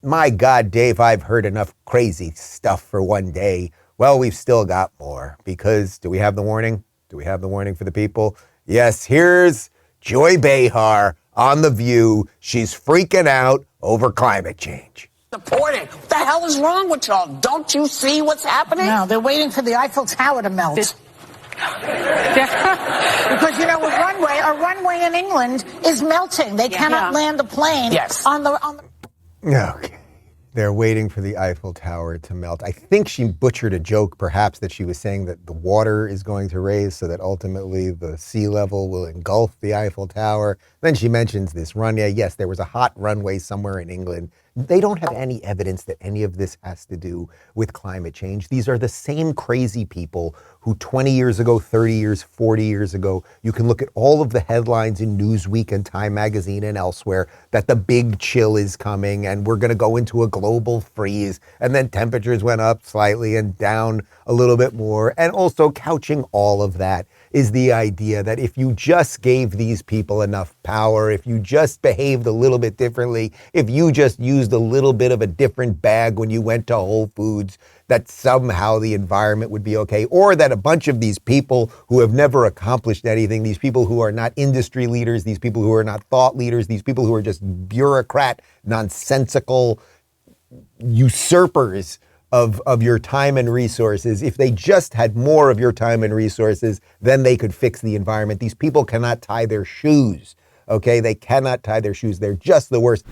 My God, Dave, I've heard enough crazy stuff for one day. Well, we've still got more because do we have the warning? Do we have the warning for the people? Yes, here's Joy Behar on The View. She's freaking out over climate change. Support it. What the hell is wrong with y'all? Don't you see what's happening? No, they're waiting for the Eiffel Tower to melt. Because, you know, a runway in England is melting. They cannot land a plane on the... Okay. They're waiting for the Eiffel Tower to melt. I think she butchered a joke, perhaps, that she was saying that the water is going to raise so that ultimately the sea level will engulf the Eiffel Tower. Then she mentions this runway. Yes, there was a hot runway somewhere in England. They don't have any evidence that any of this has to do with climate change. These are the same crazy people who 20 years ago, 30 years, 40 years ago, you can look at all of the headlines in Newsweek and Time Magazine and elsewhere that the big chill is coming and we're going to go into a global freeze. And then temperatures went up slightly and down a little bit more. And also couching all of that is the idea that if you just gave these people enough power, if you just behaved a little bit differently, if you just used a little bit of a different bag when you went to Whole Foods, that somehow the environment would be okay, or that a bunch of these people who have never accomplished anything, these people who are not industry leaders, these people who are not thought leaders, these people who are just bureaucrat, nonsensical usurpers of your time and resources, if they just had more of your time and resources, then they could fix the environment. These people cannot tie their shoes, okay? They cannot tie their shoes. They're just the worst.